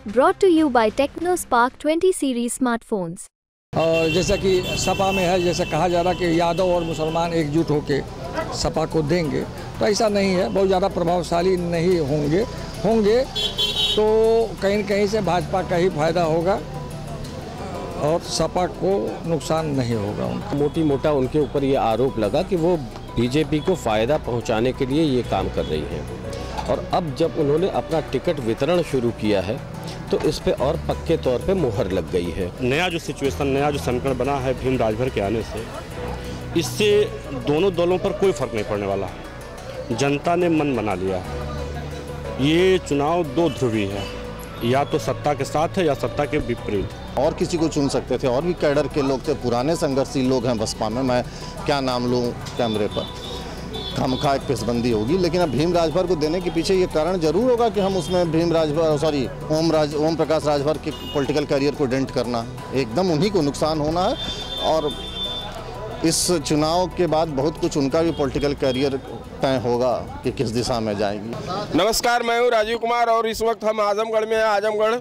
Brought to you by TechnoSpark 20 series smartphones. और जैसा कि सपा में है, जैसे कहा जा रहा कि यादव और मुसलमान एकजुट होकर सपा को देंगे, तो ऐसा नहीं है। बहुत ज़्यादा प्रभावशाली नहीं होंगे तो कहीं न कहीं से भाजपा का ही फायदा होगा और सपा को नुकसान नहीं होगा। मोटी मोटा उनके ऊपर ये आरोप लगा कि वो बीजेपी को फ़ायदा पहुंचाने के लिए ये काम कर रही हैं, और अब जब उन्होंने अपना टिकट वितरण शुरू किया है तो इस पे और पक्के तौर पे मुहर लग गई है। नया जो सिचुएशन, नया जो समीकरण बना है भीम राजभर के आने से, इससे दोनों दलों पर कोई फर्क नहीं पड़ने वाला है। जनता ने मन बना लिया है। ये चुनाव दो ध्रुवी है, या तो सत्ता के साथ है या सत्ता के विपरीत। और किसी को चुन सकते थे, और भी कैडर के लोग थे, पुराने संघर्षी लोग हैं बसपा में। मैं क्या नाम लूँ कैमरे पर, खामखा एक पेशबंदी होगी। लेकिन अब भीम राजभर को देने के पीछे ये कारण जरूर होगा कि हम उसमें ओम प्रकाश राजभर के पॉलिटिकल करियर को डेंट करना, एकदम उन्हीं को नुकसान होना है। और इस चुनाव के बाद बहुत कुछ उनका भी पॉलिटिकल करियर तय होगा कि किस दिशा में जाएगी। नमस्कार, मैं हूँ राजीव कुमार और इस वक्त हम आजमगढ़ में हैं। आजमगढ़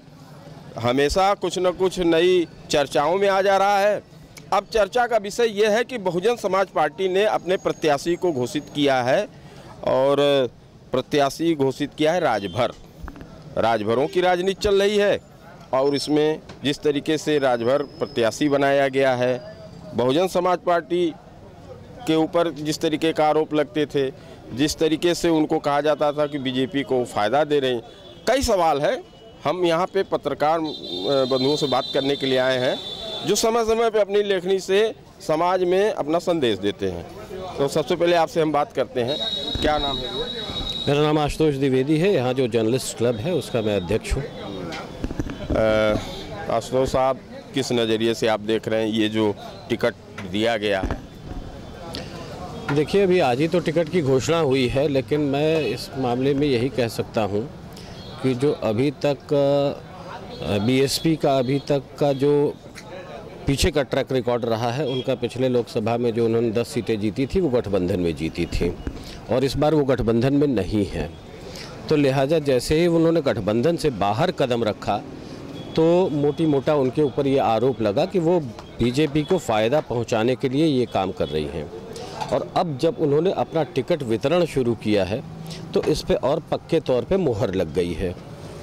हमेशा कुछ न कुछ नई चर्चाओं में आ जा रहा है। अब चर्चा का विषय यह है कि बहुजन समाज पार्टी ने अपने प्रत्याशी को घोषित किया है, और प्रत्याशी घोषित किया है राजभर। राजभरों की राजनीति चल रही है, और इसमें जिस तरीके से राजभर प्रत्याशी बनाया गया है, बहुजन समाज पार्टी के ऊपर जिस तरीके का आरोप लगते थे, जिस तरीके से उनको कहा जाता था कि बीजेपी को फ़ायदा दे रहे हैं, कई सवाल है। हम यहाँ पे पत्रकार बंधुओं से बात करने के लिए आए हैं जो समय समय पे अपनी लेखनी से समाज में अपना संदेश देते हैं। तो सबसे पहले आपसे हम बात करते हैं, क्या नाम है? मेरा नाम आशुतोष द्विवेदी है। यहाँ जो जर्नलिस्ट क्लब है उसका मैं अध्यक्ष हूँ। आशुतोष साहब, किस नज़रिए से आप देख रहे हैं ये जो टिकट दिया गया है? देखिए, अभी आज ही तो टिकट की घोषणा हुई है, लेकिन मैं इस मामले में यही कह सकता हूँ कि जो अभी तक बीएसपी का अभी तक का जो पीछे का ट्रैक रिकॉर्ड रहा है, उनका पिछले लोकसभा में जो उन्होंने 10 सीटें जीती थी वो गठबंधन में जीती थी, और इस बार वो गठबंधन में नहीं है। तो लिहाजा जैसे ही उन्होंने गठबंधन से बाहर कदम रखा तो मोटी मोटा उनके ऊपर ये आरोप लगा कि वो बीजेपी को फ़ायदा पहुंचाने के लिए ये काम कर रही हैं, और अब जब उन्होंने अपना टिकट वितरण शुरू किया है तो इस पे और पक्के तौर पे मुहर लग गई है।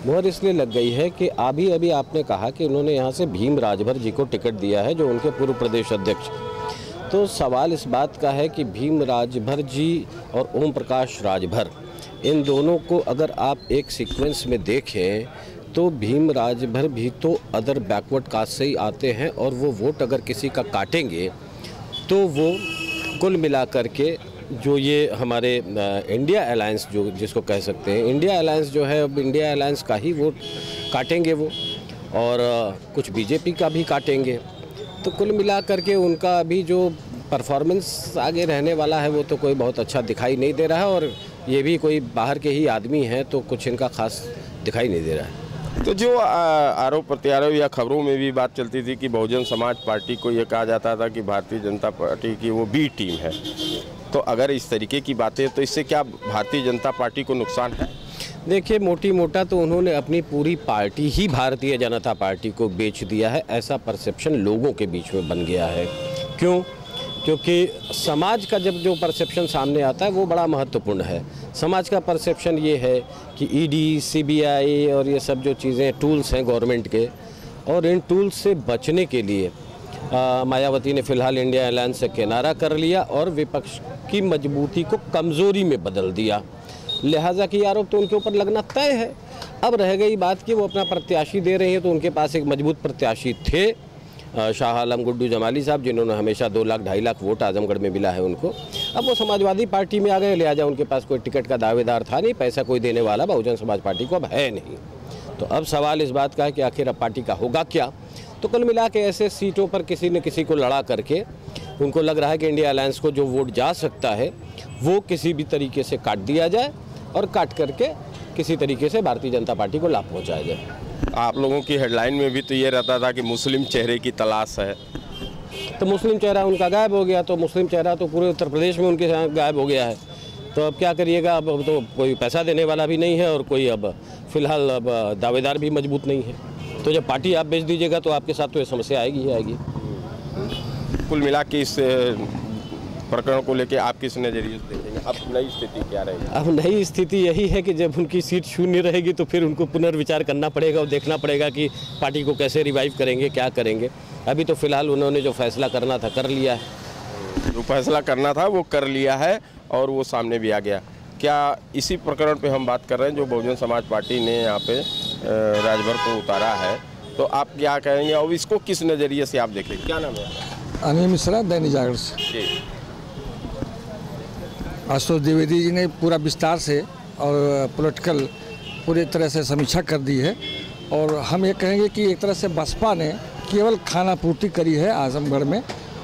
मुहर इसलिए लग गई है कि अभी आपने कहा कि उन्होंने यहाँ से भीम राजभर जी को टिकट दिया है, जो उनके पूर्व प्रदेश अध्यक्ष। तो सवाल इस बात का है कि भीम राजभर जी और ओम प्रकाश राजभर, इन दोनों को अगर आप एक सीक्वेंस में देखें तो भीम राजभर भी तो अदर बैकवर्ड कास्ट से ही आते हैं, और वो वोट अगर किसी का काटेंगे तो वो कुल मिलाकर के जो ये हमारे इंडिया अलायंस जो जिसको कह सकते हैं, इंडिया अलायंस जो है, अब इंडिया अलायंस का ही वोट काटेंगे वो, और कुछ बीजेपी का भी काटेंगे। तो कुल मिलाकर के उनका अभी जो परफॉर्मेंस आगे रहने वाला है वो तो कोई बहुत अच्छा दिखाई नहीं दे रहा है, और ये भी कोई बाहर के ही आदमी हैं तो कुछ इनका खास दिखाई नहीं दे रहा है। तो जो आरोप प्रत्यारोप या खबरों में भी बात चलती थी कि बहुजन समाज पार्टी को ये कहा जाता था कि भारतीय जनता पार्टी की वो बी टीम है, तो अगर इस तरीके की बातें, तो इससे क्या भारतीय जनता पार्टी को नुकसान है? देखिए, मोटी मोटा तो उन्होंने अपनी पूरी पार्टी ही भारतीय जनता पार्टी को बेच दिया है, ऐसा परसेप्शन लोगों के बीच में बन गया है। क्यों? क्योंकि समाज का जब जो परसेप्शन सामने आता है वो बड़ा महत्वपूर्ण है। समाज का परसेप्शन ये है कि ईडी, सीबीआई और ये सब जो चीज़ें टूल्स हैं गवर्नमेंट के, और इन टूल्स से बचने के लिए मायावती ने फ़िलहाल इंडिया अलायंस से किनारा कर लिया और विपक्ष की मजबूती को कमज़ोरी में बदल दिया। लिहाजा की आरोप तो उनके ऊपर लगना तय है। अब रह गई बात कि वो अपना प्रत्याशी दे रहे हैं, तो उनके पास एक मजबूत प्रत्याशी थे, शाह आलम गुड्डू जमाली साहब, जिन्होंने हमेशा 2 लाख 2.5 लाख वोट आजमगढ़ में मिला है उनको। अब वो समाजवादी पार्टी में आ गए, लिहाजा उनके पास कोई टिकट का दावेदार था नहीं, पैसा कोई देने वाला बहुजन समाज पार्टी को अब है नहीं। तो अब सवाल इस बात का है कि आखिर अब पार्टी का होगा क्या। तो कुल मिला के ऐसे सीटों पर किसी न किसी को लड़ा करके उनको लग रहा है कि इंडिया अलायंस को जो वोट जा सकता है वो किसी भी तरीके से काट दिया जाए, और काट करके किसी तरीके से भारतीय जनता पार्टी को लाभ पहुँचाया जाए। आप लोगों की हेडलाइन में भी तो ये रहता था कि मुस्लिम चेहरे की तलाश है, तो मुस्लिम चेहरा उनका गायब हो गया। तो मुस्लिम चेहरा तो पूरे उत्तर प्रदेश में उनके गायब हो गया है। तो अब क्या करिएगा, अब तो कोई पैसा देने वाला भी नहीं है और कोई अब फिलहाल अब दावेदार भी मजबूत नहीं है। तो जब पार्टी आप बेच दीजिएगा तो आपके साथ तो ये समस्या आएगी ही आएगी। कुल मिला के इस प्रकरण को लेकर आप किस नज़रिए से देखेंगे? अब नई स्थिति क्या रहेगी? अब नई स्थिति यही है कि जब उनकी सीट शून्य रहेगी तो फिर उनको पुनर्विचार करना पड़ेगा और देखना पड़ेगा कि पार्टी को कैसे रिवाइव करेंगे, क्या करेंगे। अभी तो फिलहाल उन्होंने जो फैसला करना था कर लिया है। जो फैसला करना था वो कर लिया है और वो सामने भी आ गया। क्या इसी प्रकरण पे हम बात कर रहे हैं जो बहुजन समाज पार्टी ने यहाँ पे राजभर को उतारा है, तो आप क्या कहेंगे और इसको किस नज़रिए से आप देखेंगे? क्या नाम है? अनिल मिश्रा, दैनिक जागरण से। जी। आशुतोष द्विवेदी जी ने पूरा विस्तार से और पॉलिटिकल पूरी तरह से समीक्षा कर दी है और हम ये कहेंगे कि एक तरह से बसपा ने केवल खाना पूर्ति करी है आजमगढ़ में।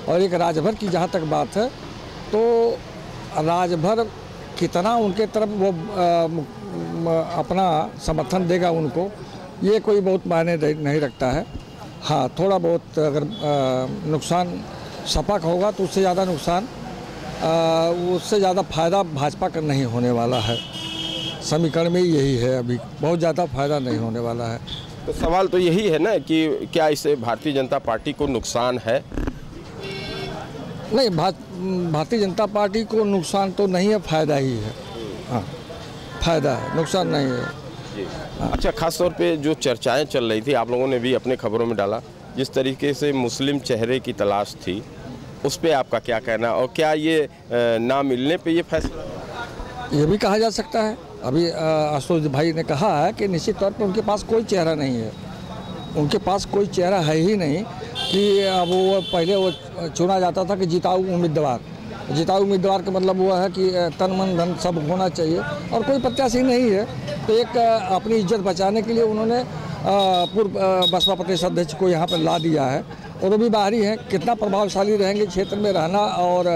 और एक राजभर की जहाँ तक बात है तो राजभर कितना उनके तरफ वो अपना समर्थन देगा उनको, ये कोई बहुत मायने नहीं रखता है। हाँ, थोड़ा बहुत अगर नुकसान सपा का होगा तो उससे ज़्यादा नुकसान उससे ज़्यादा फायदा भाजपा का नहीं होने वाला है। समीकरण में यही है, अभी बहुत ज़्यादा फायदा नहीं होने वाला है। तो सवाल तो यही है ना कि क्या इससे भारतीय जनता पार्टी को नुकसान है? नहीं, भारतीय जनता पार्टी को नुकसान तो नहीं है, फायदा ही है। हाँ, फायदा है, नुकसान नहीं है। अच्छा, खास तौर पे जो चर्चाएं चल रही थी, आप लोगों ने भी अपने खबरों में डाला, जिस तरीके से मुस्लिम चेहरे की तलाश थी, उस पे आपका क्या कहना? और क्या ये ना मिलने पे ये फैसला? ये भी कहा जा सकता है। अभी आशुतोष भाई ने कहा है कि निश्चित तौर पर उनके पास कोई चेहरा नहीं है, उनके पास कोई चेहरा है ही नहीं कि अब वो पहले वो चुना जाता था कि जिताऊ उम्मीदवार। जिताऊ उम्मीदवार का मतलब वो है कि तन मन धन सब होना चाहिए और कोई प्रत्याशी नहीं है। तो एक अपनी इज्जत बचाने के लिए उन्होंने पूर्व बसपा प्रदेश अध्यक्ष को यहाँ पर ला दिया है और वो भी बाहरी हैं। कितना प्रभावशाली रहेंगे क्षेत्र में रहना और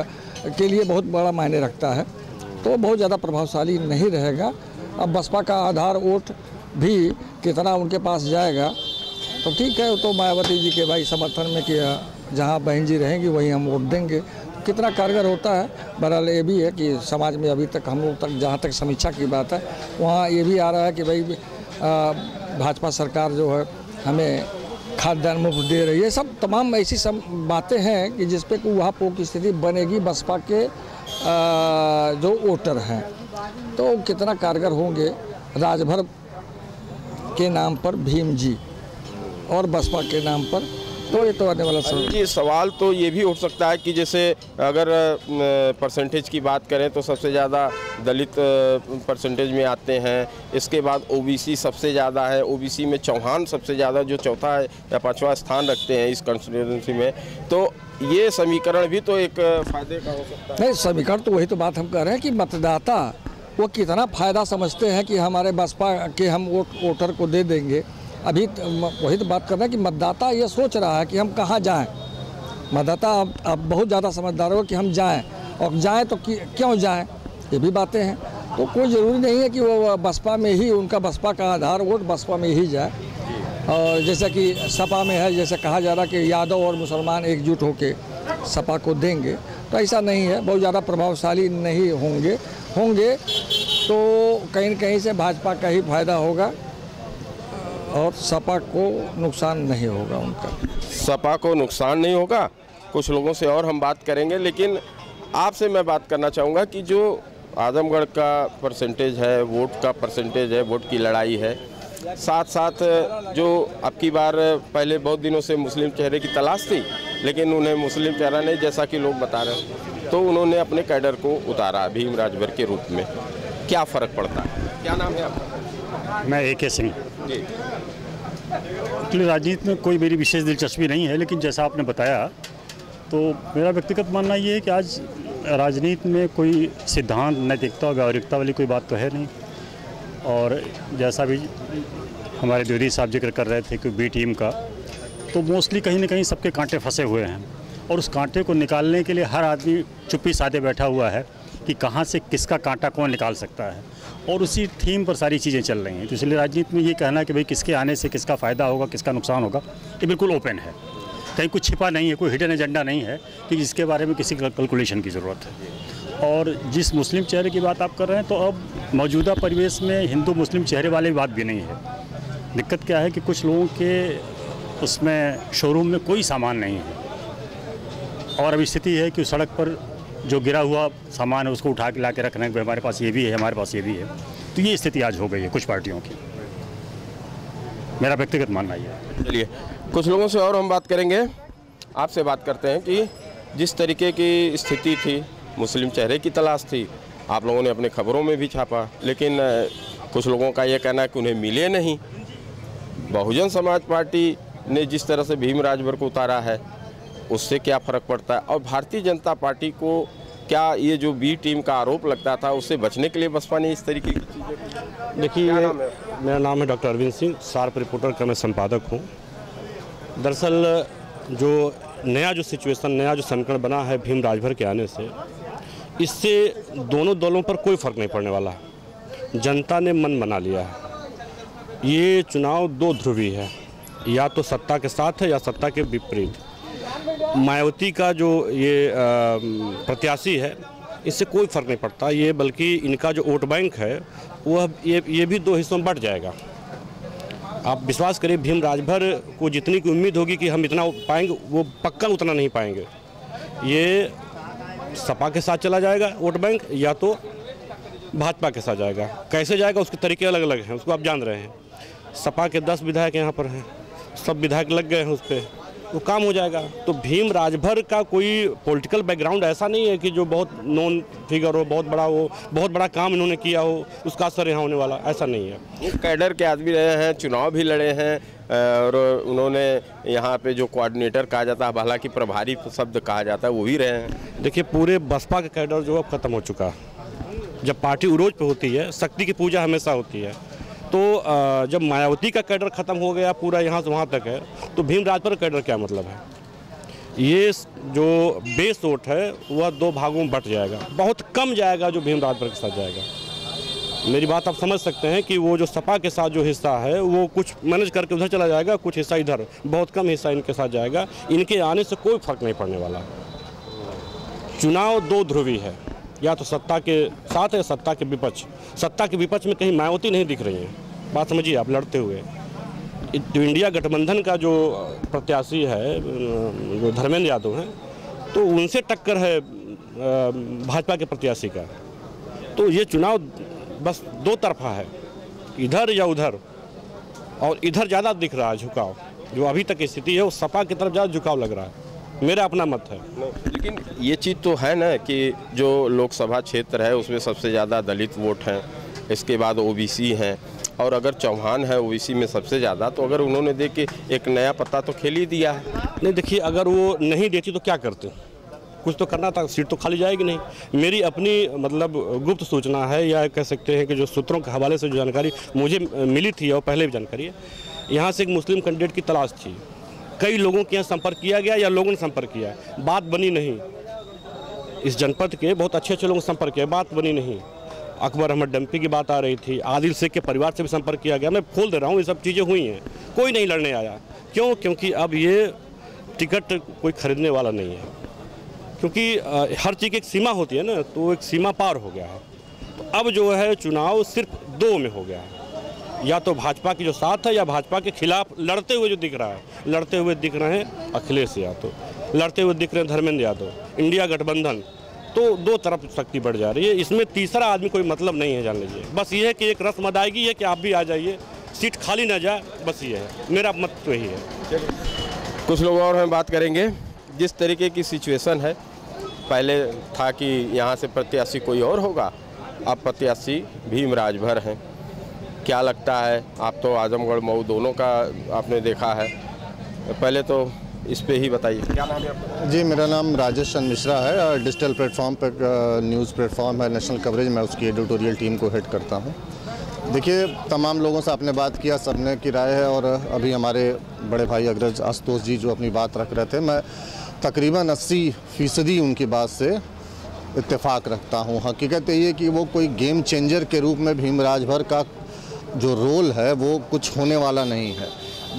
के लिए बहुत बड़ा मायने रखता है, तो बहुत ज़्यादा प्रभावशाली नहीं रहेगा। अब बसपा का आधार वोट भी कितना उनके पास जाएगा तो ठीक है, तो मायावती जी के भाई समर्थन में कि जहाँ बहन जी रहेंगी वहीं हम वोट देंगे। कितना कारगर होता है, बहरहाल ये भी है कि समाज में अभी तक हम लोग तक जहाँ तक समीक्षा की बात है वहाँ ये भी आ रहा है कि भाई भाजपा सरकार जो है हमें खाद्यान्न मुफ्त दे रही है। सब तमाम ऐसी सब बातें हैं कि जिस पे वहाँ की स्थिति बनेगी बसपा के जो वोटर हैं, तो कितना कारगर होंगे राजभर के नाम पर भीम जी और बसपा के नाम पर, तो ये तो आने वाला सवाल तो ये भी उठ सकता है कि जैसे अगर परसेंटेज की बात करें तो सबसे ज़्यादा दलित परसेंटेज में आते हैं, इसके बाद ओबीसी सबसे ज़्यादा है, ओबीसी में चौहान सबसे ज़्यादा जो चौथा या पांचवा स्थान रखते हैं इस कंस्टिट्यूंसी में, तो ये समीकरण भी तो एक फायदे का हो सकता है। नहीं, समीकरण तो वही तो बात हम कह रहे हैं कि मतदाता वो कितना फ़ायदा समझते हैं कि हमारे बसपा के हम वोटर को दे देंगे। अभी वही तो बात कर रहे हैं कि मतदाता ये सोच रहा है कि हम कहाँ जाएं। मतदाता अब बहुत ज़्यादा समझदार हो कि हम जाएं, और जाएं तो क्यों जाएं, ये भी बातें हैं। तो कोई ज़रूरी नहीं है कि वो बसपा में ही उनका बसपा का आधार वोट बसपा में ही जाए। और जैसा कि सपा में है, जैसे कहा जा रहा कि यादव और मुसलमान एकजुट होके सपा को देंगे, तो ऐसा नहीं है। बहुत ज़्यादा प्रभावशाली नहीं होंगे तो कहीं न कहीं से भाजपा का ही फायदा होगा और सपा को नुकसान नहीं होगा। उनका सपा को नुकसान नहीं होगा। कुछ लोगों से और हम बात करेंगे, लेकिन आपसे मैं बात करना चाहूँगा कि जो आजमगढ़ का परसेंटेज है, वोट का परसेंटेज है, वोट की लड़ाई है, साथ साथ जो अब की बार पहले बहुत दिनों से मुस्लिम चेहरे की तलाश थी, लेकिन उन्हें मुस्लिम चेहरा नहीं, जैसा कि लोग बता रहे हैं, तो उन्होंने अपने कैडर को उतारा भीम राजभर के रूप में। क्या फ़र्क पड़ता है? क्या नाम है आपका? मैं AK सिंह। जी। एक्चुअली राजनीति में कोई मेरी विशेष दिलचस्पी नहीं है, लेकिन जैसा आपने बताया तो मेरा व्यक्तिगत मानना ये है कि आज राजनीति में कोई सिद्धांत, नैतिकता और व्यावहारिकता वाली कोई बात तो है नहीं। और जैसा भी हमारे द्विवेदी साहब जिक्र कर रहे थे कि बी टीम का, तो मोस्टली कहीं ना कहीं सबके कांटे फंसे हुए हैं और उस कांटे को निकालने के लिए हर आदमी चुप्पी साधे बैठा हुआ है कि कहाँ से किसका कांटा कौन निकाल सकता है, और उसी थीम पर सारी चीज़ें चल रही हैं। तो इसलिए राजनीति में ये कहना कि भाई किसके आने से किसका फ़ायदा होगा, किसका नुकसान होगा, ये बिल्कुल ओपन है। कहीं कुछ छिपा नहीं है, कोई हिडन एजेंडा नहीं है कि जिसके बारे में किसी कैलकुलेशन की ज़रूरत है। और जिस मुस्लिम चेहरे की बात आप कर रहे हैं, तो अब मौजूदा परिवेश में हिंदू मुस्लिम चेहरे वाली बात भी नहीं है। दिक्कत क्या है कि कुछ लोगों के उसमें शोरूम में कोई सामान नहीं है, और अब स्थिति है कि सड़क पर जो गिरा हुआ सामान है उसको उठा के ला के रखने के, हमारे पास ये भी है, हमारे पास ये भी है। तो ये स्थिति आज हो गई है कुछ पार्टियों की, मेरा व्यक्तिगत मानना ये है। चलिए कुछ लोगों से और हम बात करेंगे। आपसे बात करते हैं कि जिस तरीके की स्थिति थी, मुस्लिम चेहरे की तलाश थी, आप लोगों ने अपने खबरों में भी छापा, लेकिन कुछ लोगों का ये कहना है कि उन्हें मिले नहीं। बहुजन समाज पार्टी ने जिस तरह से भीम राजभर को उतारा है, उससे क्या फ़र्क पड़ता है? और भारतीय जनता पार्टी को क्या ये जो बी टीम का आरोप लगता था, उससे बचने के लिए बसपा ने इस तरीके की चीज़ें? देखिए, मेरा नाम है doctor Arvind Singh, sharp reporter का मैं संपादक हूँ। दरअसल जो नया जो सिचुएशन, नया जो संकट बना है भीम राजभर के आने से, इससे दोनों दलों पर कोई फ़र्क नहीं पड़ने वाला। जनता ने मन बना लिया है। ये चुनाव दो ध्रुवी है, या तो सत्ता के साथ है या सत्ता के विपरीत। मायावती का जो ये प्रत्याशी है, इससे कोई फ़र्क नहीं पड़ता ये, बल्कि इनका जो वोट बैंक है वह ये भी दो हिस्सों में बढ़ जाएगा। आप विश्वास करिए, भीम राजभर को जितनी की उम्मीद होगी कि हम इतना पाएंगे, वो पक्का उतना नहीं पाएंगे। ये सपा के साथ चला जाएगा वोट बैंक, या तो भाजपा के साथ जाएगा। कैसे जाएगा उसके तरीके अलग अलग हैं, उसको आप जान रहे हैं। सपा के 10 विधायक यहाँ पर हैं, सब विधायक लग गए हैं उस पर, वो काम हो जाएगा। तो भीम राजभर का कोई पॉलिटिकल बैकग्राउंड ऐसा नहीं है कि जो बहुत नॉन फिगर हो, बहुत बड़ा हो, बहुत बड़ा काम इन्होंने किया हो, उसका असर यहाँ होने वाला, ऐसा नहीं है। वो कैडर के आदमी रहे हैं, चुनाव भी लड़े हैं, और उन्होंने यहाँ पे जो कोऑर्डिनेटर कहा जाता है, हालांकि प्रभारी शब्द कहा जाता है, वो भी रहे हैं। देखिए, पूरे बसपा का कैडर जो अब खत्म हो चुका है। जब पार्टी उरोज पे होती है, शक्ति की पूजा हमेशा होती है। तो जब मायावती का कैडर ख़त्म हो गया, पूरा यहाँ से वहाँ तक है, तो भीम राजभर का कैडर क्या मतलब है? ये जो बेस वोट है वह दो भागों में बट जाएगा, बहुत कम जाएगा जो भीम राजभर के साथ जाएगा। मेरी बात आप समझ सकते हैं कि वो जो सपा के साथ जो हिस्सा है वो कुछ मैनेज करके उधर चला जाएगा, कुछ हिस्सा इधर, बहुत कम हिस्सा इनके साथ जाएगा। इनके आने से कोई फर्क नहीं पड़ने वाला। चुनाव दो ध्रुवी है, या तो सत्ता के साथ है, सत्ता के विपक्ष। सत्ता के विपक्ष में कहीं मायावती नहीं दिख रही है, बात समझिए आप, लड़ते हुए। जो इंडिया गठबंधन का जो प्रत्याशी है, जो धर्मेंद्र यादव हैं, तो उनसे टक्कर है भाजपा के प्रत्याशी का। तो ये चुनाव बस दो तरफा है, इधर या उधर, और इधर ज़्यादा दिख रहा है झुकाव। जो अभी तक की स्थिति है वो सपा की तरफ ज़्यादा झुकाव लग रहा है, मेरा अपना मत है। लेकिन ये चीज़ तो है ना कि जो लोकसभा क्षेत्र है उसमें सबसे ज़्यादा दलित वोट हैं, इसके बाद ओबीसी हैं, और अगर चौहान है ओबीसी में सबसे ज़्यादा, तो अगर उन्होंने देख के एक नया पत्ता तो खेल ही दिया है। नहीं, देखिए, अगर वो नहीं देती तो क्या करते? कुछ तो करना था, सीट तो खाली जाएगी नहीं। मेरी अपनी मतलब गुप्त सूचना है, या कह सकते हैं कि जो सूत्रों के हवाले से जो जानकारी मुझे मिली थी और पहले भी जानकारी है, यहाँ से एक मुस्लिम कैंडिडेट की तलाश थी। कई लोगों के यहाँ संपर्क किया गया या लोगों ने संपर्क किया, बात बनी नहीं। इस जनपद के बहुत अच्छे लोगों से संपर्क किया, बात बनी नहीं। अकबर अहमद डंपी की बात आ रही थी, आदिल शेख के परिवार से भी संपर्क किया गया। मैं खोल दे रहा हूँ, ये सब चीज़ें हुई हैं, कोई नहीं लड़ने आया। क्यों? क्योंकि अब ये टिकट कोई खरीदने वाला नहीं है, क्योंकि हर चीज़ की एक सीमा होती है ना, तो एक सीमा पार हो गया है। तो अब जो है चुनाव सिर्फ दो में हो गया है, या तो भाजपा की जो साथ है या भाजपा के खिलाफ लड़ते हुए जो दिख रहा है। लड़ते हुए दिख रहे हैं अखिलेश यादव, लड़ते हुए दिख रहे हैं धर्मेंद्र यादव, इंडिया गठबंधन। तो दो तरफ शक्ति बढ़ जा रही है, इसमें तीसरा आदमी कोई मतलब नहीं है, जान लीजिए। बस ये है कि एक रस्म अदायगी है कि आप भी आ जाइए, सीट खाली ना जाए, बस ये है, मेरा मत तो यही है। कुछ लोग और हम बात करेंगे। जिस तरीके की सिचुएशन है, पहले था कि यहाँ से प्रत्याशी कोई और होगा, अब प्रत्याशी भीम राजभर हैं। क्या लगता है? आप तो आजमगढ़ मऊ दोनों का आपने देखा है, पहले तो इस पे ही बताइए, क्या नाम है आपका? जी, मेरा नाम राजेश चंद्र मिश्रा है। डिजिटल प्लेटफॉर्म पर न्यूज़ प्लेटफॉर्म है नेशनल कवरेज, मैं उसकी एडिटोरियल टीम को हेड करता हूँ। देखिए, तमाम लोगों से आपने बात किया, सबने की राय है, और अभी हमारे बड़े भाई अग्रज आशुतोष जी जो अपनी बात रख रहे थे, मैं तकरीबन 80% उनकी बात से इत्तेफाक रखता हूँ। हकीकत ये कि वो कोई गेम चेंजर के रूप में भीम राजभर का जो रोल है वो कुछ होने वाला नहीं है।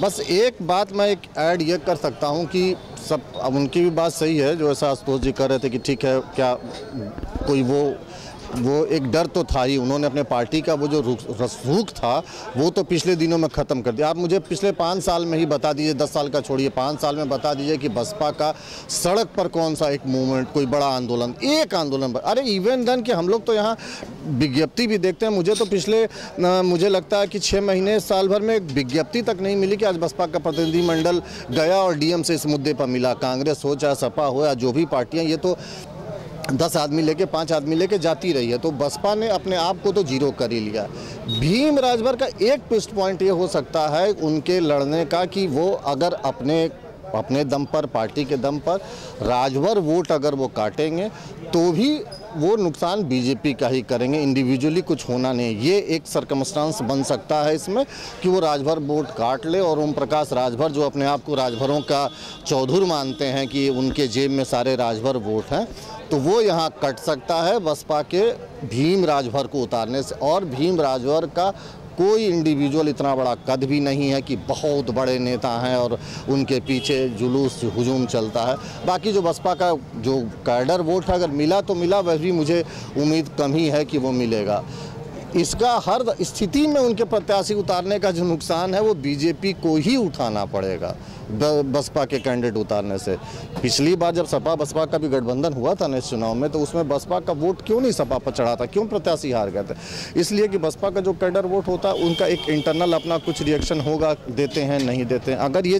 बस एक बात मैं एक ऐड ये कर सकता हूँ कि सब, अब उनकी भी बात सही है जो ऐसा आशुतोष जी कर रहे थे कि ठीक है, क्या कोई वो एक डर तो था ही। उन्होंने अपने पार्टी का वो जो रसूख था वो तो पिछले दिनों में ख़त्म कर दिया। आप मुझे पिछले 5 साल में ही बता दीजिए, 10 साल का छोड़िए, 5 साल में बता दीजिए कि बसपा का सड़क पर कौन सा एक मूवमेंट, कोई बड़ा आंदोलन, एक आंदोलन। अरे इवन देन कि हम लोग तो यहाँ विज्ञप्ति भी देखते हैं। मुझे तो मुझे लगता है कि 6 महीने साल भर में एक विज्ञप्ति तक नहीं मिली कि आज बसपा का प्रतिनिधिमंडल गया और डीएम से इस मुद्दे पर मिला। कांग्रेस हो चाहे सपा हो या जो भी पार्टियाँ, ये तो 10 आदमी लेके 5 आदमी लेके जाती रही है। तो बसपा ने अपने आप को तो जीरो कर ही लिया। भीम राजभर का एक ट्विस्ट पॉइंट ये हो सकता है उनके लड़ने का कि वो अगर अपने दम पर, पार्टी के दम पर राजभर वोट अगर वो काटेंगे तो भी वो नुकसान बीजेपी का ही करेंगे, इंडिविजुअली कुछ होना नहीं। ये एक सर्कमस्टांस बन सकता है इसमें कि वो राजभर वोट काट ले और ओम प्रकाश राजभर जो अपने आप को राजभरों का चौधर मानते हैं कि उनके जेब में सारे राजभर वोट हैं, तो वो यहाँ कट सकता है बसपा के भीम राजभर को उतारने से। और भीम राजभर का कोई इंडिविजुअल इतना बड़ा कद भी नहीं है कि बहुत बड़े नेता हैं और उनके पीछे जुलूस हुजूम चलता है। बाकी जो बसपा का जो कैडर वोट अगर मिला तो मिला, वह भी मुझे उम्मीद कम ही है कि वो मिलेगा। इसका हर स्थिति में उनके प्रत्याशी उतारने का जो नुकसान है वो बीजेपी को ही उठाना पड़ेगा बसपा के कैंडिडेट उतारने से। पिछली बार जब सपा बसपा का भी गठबंधन हुआ था ना इस चुनाव में, तो उसमें बसपा का वोट क्यों नहीं सपा पर चढ़ा था, क्यों प्रत्याशी हार गए थे? इसलिए कि बसपा का जो कैडर वोट होता है उनका एक इंटरनल अपना कुछ रिएक्शन होगा, देते हैं नहीं देते हैं। अगर ये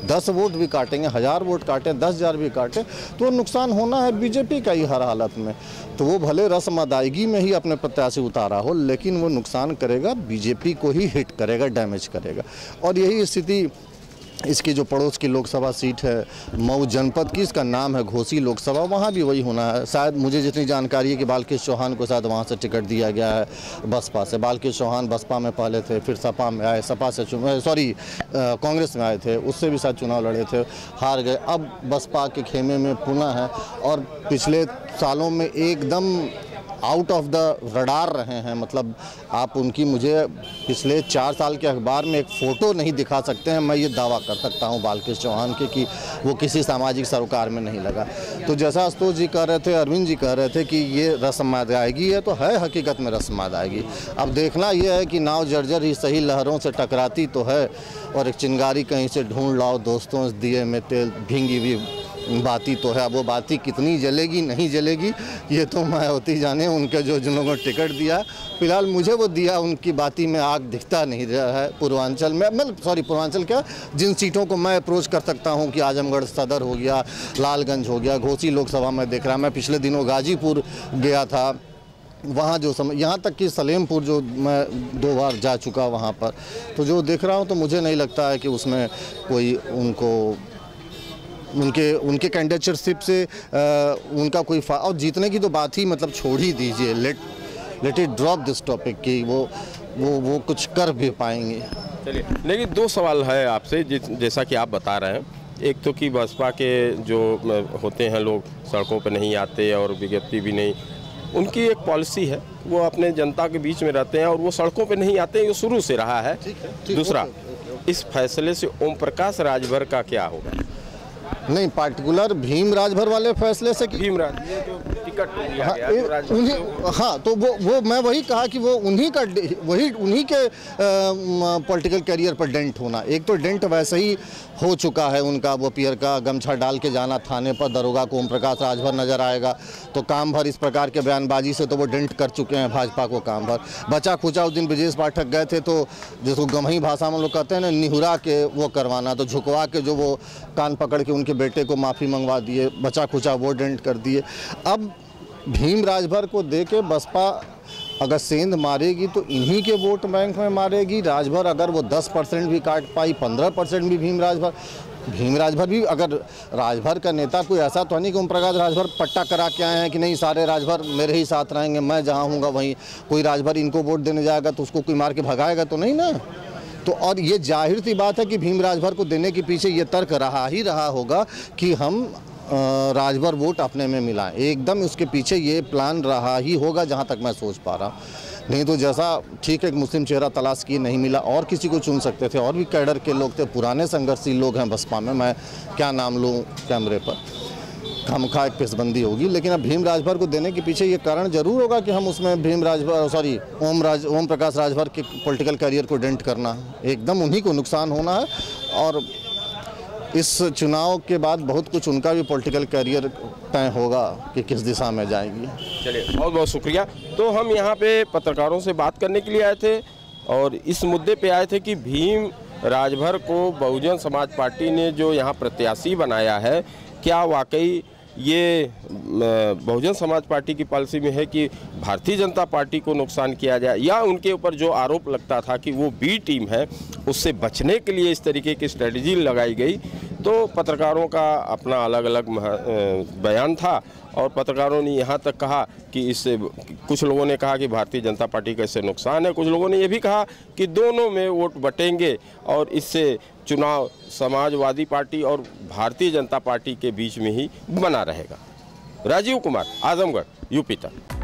10 वोट भी काटेंगे, 1000 वोट काटें, 10,000 भी काटें, तो नुकसान होना है बीजेपी का ही हर हालत में। तो वो भले रस्म अदायगी में ही अपने प्रत्याशी उतारा हो, लेकिन वो नुकसान करेगा, बीजेपी को ही हिट करेगा, डैमेज करेगा। और यही स्थिति इसकी जो पड़ोस की लोकसभा सीट है मऊ जनपद की, इसका नाम है घोसी लोकसभा, वहाँ भी वही होना है। शायद मुझे जितनी जानकारी है कि बालकृष्ण चौहान को शायद वहाँ से टिकट दिया गया है बसपा से। बालकृष्ण चौहान बसपा में पहले थे, फिर सपा में आए, सपा से कांग्रेस में आए थे, उससे भी शायद चुनाव लड़े थे, हार गए। अब बसपा के खेमे में पुनः है और पिछले सालों में एकदम आउट ऑफ द रडार रहे हैं। मतलब आप उनकी मुझे पिछले 4 साल के अखबार में एक फ़ोटो नहीं दिखा सकते हैं। मैं ये दावा कर सकता हूँ बालकृष्ण चौहान के कि वो किसी सामाजिक सरोकार में नहीं लगा। तो जैसा आशुतोष जी कह रहे थे, अरविंद जी कह रहे थे कि ये रस्म अदायगी है, तो है हकीकत में रस्म अदायगी। अब देखना यह है कि नाव जर्जर ही सही लहरों से टकराती तो है, और एक चिंगारी कहीं से ढूंढ लाओ दोस्तों, इस दिए में तेल भींगी भी बाती तो है। अब वो बाती कितनी जलेगी नहीं जलेगी ये तो मायावती जाने, उनके जिन लोगों ने टिकट दिया। फिलहाल मुझे वो दिया, उनकी बाती में आग दिखता नहीं रहा है पूर्वांचल में। पूर्वांचल क्या, जिन सीटों को मैं अप्रोच कर सकता हूँ कि आजमगढ़ सदर हो गया, लालगंज हो गया, घोसी लोकसभा में देख रहा। मैं पिछले दिनों गाजीपुर गया था, वहाँ जो समय, यहाँ तक कि सलेमपुर जो मैं 2 बार जा चुका वहाँ पर, तो जो देख रहा हूँ तो मुझे नहीं लगता है कि उसमें कोई उनके कैंडिडेटशिप से उनका कोई और जीतने की तो बात ही मतलब छोड़ ही दीजिए। Let it drop this topic कि वो कुछ कर भी पाएंगे। चलिए, लेकिन 2 सवाल है आपसे, जैसा कि आप बता रहे हैं। एक तो कि बसपा के जो होते हैं लोग सड़कों पर नहीं आते और विज्ञप्ति भी नहीं, उनकी एक पॉलिसी है, वो अपने जनता के बीच में रहते हैं और वो सड़कों पे नहीं आते, ये शुरू से रहा है। दूसरा, इस फैसले से ओम प्रकाश राजभर का क्या होगा? नहीं, पार्टिकुलर भीम राजभर वाले फैसले से भीम राज ये जो टिकट दिया गया तो वो मैं वही कहा कि वो उन्हीं के पॉलिटिकल करियर पर डेंट होना। एक तो डेंट वैसे ही हो चुका है उनका, वो पियर का गमछा डाल के जाना थाने पर, दरोगा को ओम प्रकाश राजभर नजर आएगा तो काम भर इस प्रकार के बयानबाजी से तो वो डेंट कर चुके हैं भाजपा को काम भर। बचा खुचा उस दिन ब्रजेश पाठक गए थे तो जिसको गमही भाषा में लोग कहते हैं ना, निहुरा के वो करवाना, तो झुकवा के जो वो कान पकड़ के उनके बेटे को माफ़ी मंगवा दिए, बचा खुचा वो डेंट कर दिए। अब भीम राजभर को दे के बसपा अगर सेंध मारेगी तो इन्हीं के वोट बैंक में मारेगी। राजभर अगर वो 10% भी काट पाई, 15% भी भीम राजभर भी, अगर राजभर का नेता कोई ऐसा तो नहीं कि ओम प्रकाश राजभर पट्टा करा के आए हैं कि नहीं सारे राजभर मेरे ही साथ रहेंगे, मैं जहाँ हूँगा वहीं कोई राजभर इनको वोट देने जाएगा तो उसको कोई मार के भगाएगा तो नहीं ना। तो और ये जाहिर सी बात है कि भीम राजभर को देने के पीछे ये तर्क रहा होगा कि हम राजभर वोट अपने में मिलाएं, एकदम उसके पीछे ये प्लान रहा ही होगा जहां तक मैं सोच पा रहा हूं। नहीं तो जैसा ठीक है, एक मुस्लिम चेहरा तलाश किए नहीं मिला, और किसी को चुन सकते थे, और भी कैडर के लोग थे, पुराने संघर्षशील लोग हैं बसपा में, मैं क्या नाम लूँ कैमरे पर। खामखा एक पेशबंदी होगी। लेकिन अब भीम राजभर को देने के पीछे ये कारण जरूर होगा कि हम उसमें भीम राजभर सॉरी ओम प्रकाश राजभर के पॉलिटिकल करियर को डेंट करना है, एकदम उन्हीं को नुकसान होना है। और इस चुनाव के बाद बहुत कुछ उनका भी पॉलिटिकल करियर तय होगा कि किस दिशा में जाएगी। चलिए, बहुत बहुत शुक्रिया। तो हम यहाँ पे पत्रकारों से बात करने के लिए आए थे और इस मुद्दे पे आए थे कि भीम राजभर को बहुजन समाज पार्टी ने जो यहाँ प्रत्याशी बनाया है, क्या वाकई ये बहुजन समाज पार्टी की पॉलिसी में है कि भारतीय जनता पार्टी को नुकसान किया जाए, या उनके ऊपर जो आरोप लगता था कि वो बी टीम है उससे बचने के लिए इस तरीके की स्ट्रेटजी लगाई गई। तो पत्रकारों का अपना अलग अलग बयान था और पत्रकारों ने यहाँ तक कहा कि इससे, कुछ लोगों ने कहा कि भारतीय जनता पार्टी का इससे नुकसान है, कुछ लोगों ने ये भी कहा कि दोनों में वोट बटेंगे और इससे चुनाव समाजवादी पार्टी और भारतीय जनता पार्टी के बीच में ही बना रहेगा। राजीव कुमार, आजमगढ़, यूपी तक।